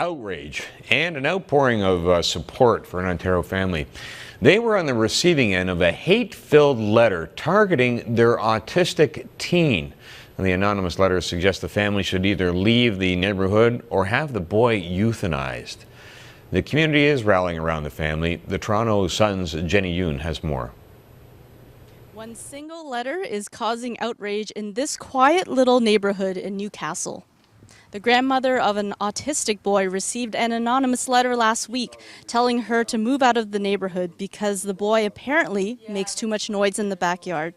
outrage and an outpouring of support for an Ontario family. They were on the receiving end of a hate-filled letter targeting their autistic teen. And the anonymous letter suggests the family should either leave the neighborhood or have the boy euthanized. The community is rallying around the family. The Toronto Sun's Jenny Yoon has more. One single letter is causing outrage in this quiet little neighborhood in Newcastle. The grandmother of an autistic boy received an anonymous letter last week telling her to move out of the neighborhood because the boy apparently makes too much noise in the backyard.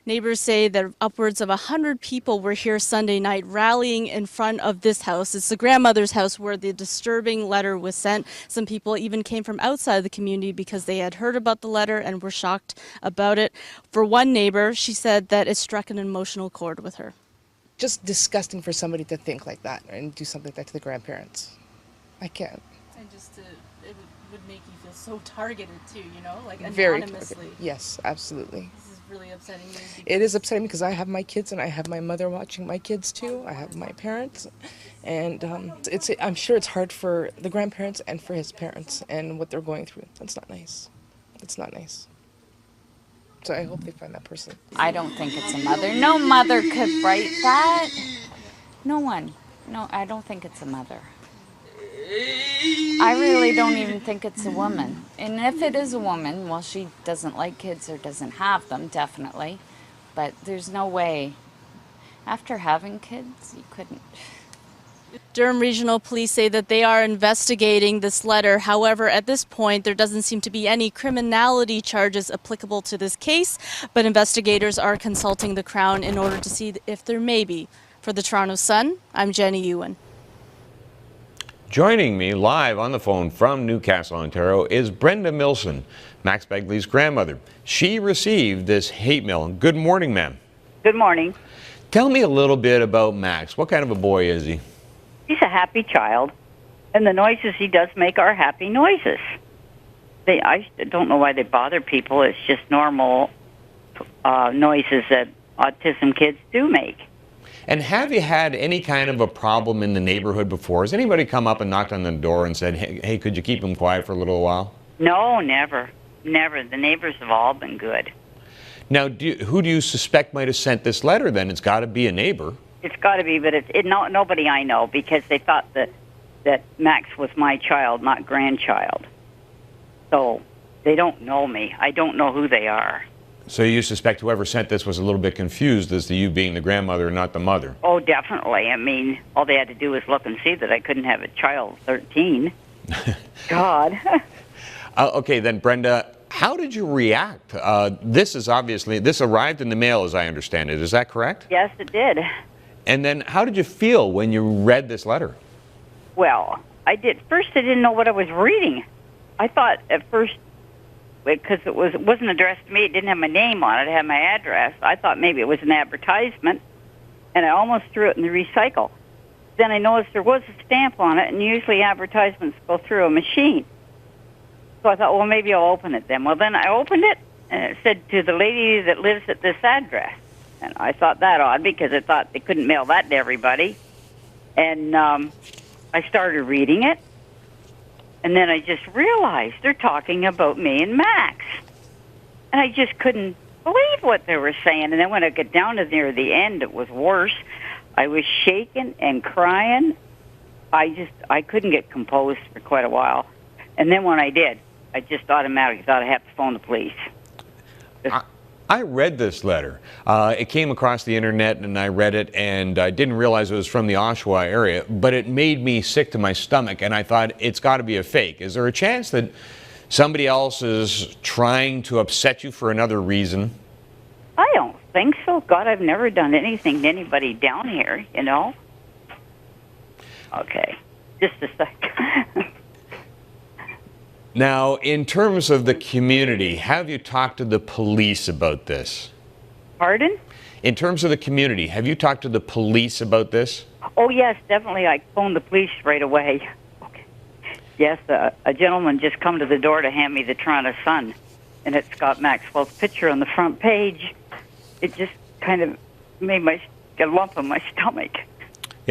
Neighbors say that upwards of 100 people were here Sunday night rallying in front of this house. It's the grandmother's house where the disturbing letter was sent. Some people even came from outside the community because they had heard about the letter and were shocked about it. For one neighbor, she said that it struck an emotional chord with her. Just disgusting for somebody to think like that and do something like that to the grandparents. I can't. And just it would make you feel so targeted too, you know, like anonymously. Very, yes, absolutely. This is really upsetting me. It is upsetting because I have my kids and I have my mother watching my kids too. I have my parents, and I'm sure it's hard for the grandparents and for his parents and what they're going through. That's not nice. It's not nice. So I hope they find that person. I don't think it's a mother. No mother could write that. No one. No, I don't think it's a mother. I really don't even think it's a woman. And if it is a woman, well, she doesn't like kids or doesn't have them, definitely. But there's no way. After having kids, you couldn't. Durham Regional Police say that they are investigating this letter. However, at this point, there doesn't seem to be any criminality charges applicable to this case, but investigators are consulting the Crown in order to see if there may be. For the Toronto Sun, I'm Jenny Yoon. Joining me live on the phone from Newcastle, Ontario, is Brenda Milson, Max Begley's grandmother. She received this hate mail. Good morning, ma'am. Good morning. Tell me a little bit about Max. What kind of a boy is he? He's a happy child, and the noises he does make are happy noises. I don't know why they bother people. It's just normal noises that autism kids do make. And have you had any kind of a problem in the neighborhood before? Has anybody come up and knocked on the door and said, hey, could you keep him quiet for a little while? No, never. Never. The neighbors have all been good. Now, who do you suspect might have sent this letter then? It's got to be a neighbor. It's got to be, but nobody I know, because they thought that Max was my child, not grandchild. So they don't know me. I don't know who they are. So you suspect whoever sent this was a little bit confused as to you being the grandmother and not the mother? Oh, definitely. I mean, all they had to do was look and see that I couldn't have a child 13. God. Okay, then, Brenda, how did you react? This arrived in the mail, as I understand it. Is that correct? Yes, it did. And then how did you feel when you read this letter? Well, first I didn't know what I was reading. I thought at first, because it wasn't addressed to me, it didn't have my name on it, it had my address. I thought maybe it was an advertisement, and I almost threw it in the recycle. Then I noticed there was a stamp on it, and usually advertisements go through a machine. So I thought, well, maybe I'll open it then. Well, then I opened it, and it said to the lady that lives at this address. And I thought that odd because I thought they couldn't mail that to everybody. And I started reading it. And then I just realized they're talking about me and Max. And I just couldn't believe what they were saying. And then when I got down to near the end, it was worse. I was shaking and crying. I couldn't get composed for quite a while. And then when I did, I just automatically thought I had to phone the police. I read this letter. It came across the internet and I read it, and I didn't realize it was from the Oshawa area, but it made me sick to my stomach, and I thought it's got to be a fake. Is there a chance that somebody else is trying to upset you for another reason? I don't think so. God, I've never done anything to anybody down here, you know. Okay, just a sec. Now, in terms of the community, have you talked to the police about this? Pardon? In terms of the community, have you talked to the police about this? Oh, yes, definitely. I phoned the police right away. Okay. Yes, a gentleman just come to the door to hand me the Toronto Sun, and it's got Maxwell's picture on the front page. It just kind of made me get a lump in my stomach.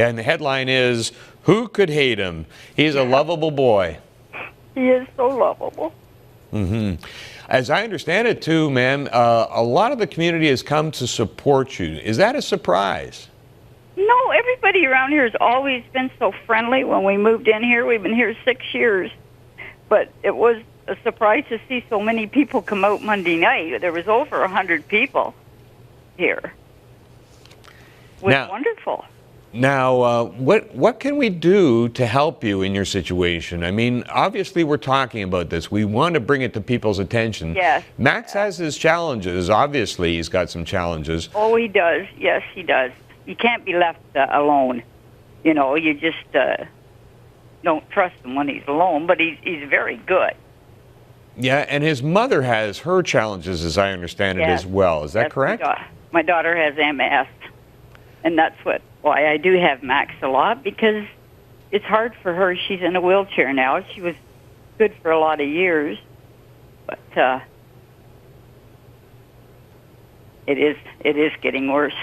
Yeah, and the headline is, "Who could hate him? He's a lovable boy." He is so lovable. As I understand it too, ma'am, a lot of the community has come to support you. Is that a surprise? No, everybody around here has always been so friendly. When we moved in here, we've been here 6 years. But it was a surprise to see so many people come out Monday night. There was over 100 people here. It was wonderful. Now, what can we do to help you in your situation? I mean, obviously we're talking about this. We want to bring it to people's attention. Yes. Max has his challenges. Obviously, he's got some challenges. Oh, he does. Yes, he does. You can't be left alone. You know, you just don't trust him when he's alone, but he's very good. Yeah, and his mother has her challenges, as I understand it, as well. Is that correct? My daughter has MS, and that's why I do have Max a lot, because it's hard for her. She's in a wheelchair now. She was good for a lot of years, but it is getting worse.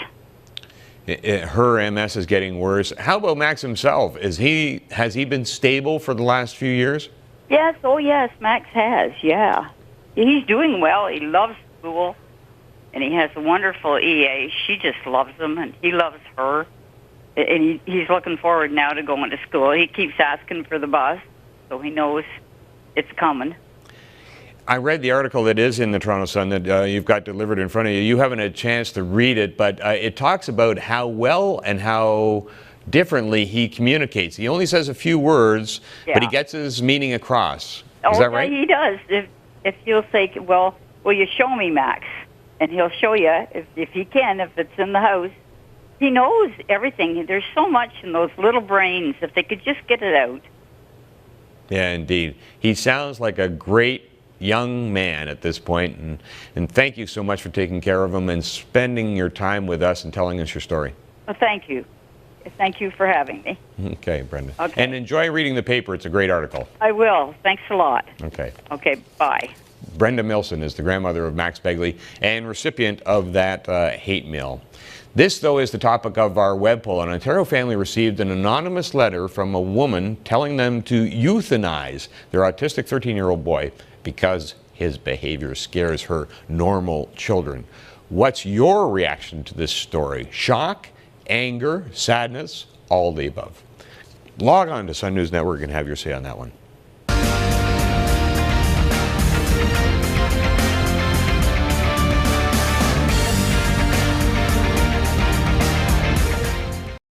Her MS is getting worse. How about Max himself? Has he been stable for the last few years? Yes, oh yes, Max has, yeah. He's doing well. He loves school, and he has a wonderful EA. She just loves him, and he loves her. And he's looking forward now to going to school. He keeps asking for the bus, so he knows it's coming. I read the article that is in the Toronto Sun that you've got delivered in front of you. You haven't had a chance to read it, but it talks about how well and how differently he communicates. He only says a few words, but he gets his meaning across. Is that right? Yeah, he does. If you'll say, well, will you show me, Max? And he'll show you if he can, if it's in the house. He knows everything. There's so much in those little brains, if they could just get it out. Yeah, indeed. He sounds like a great young man at this point, and thank you so much for taking care of him and spending your time with us and telling us your story. Well, thank you. Thank you for having me. Okay, Brenda. Okay. And enjoy reading the paper. It's a great article. I will. Thanks a lot. Okay. Okay, bye. Brenda Milson is the grandmother of Max Begley and recipient of that hate mail. This, though, is the topic of our web poll. An Ontario family received an anonymous letter from a woman telling them to euthanize their autistic 13-year-old boy because his behavior scares her normal children. What's your reaction to this story? Shock, anger, sadness, all the above. Log on to Sun News Network and have your say on that one.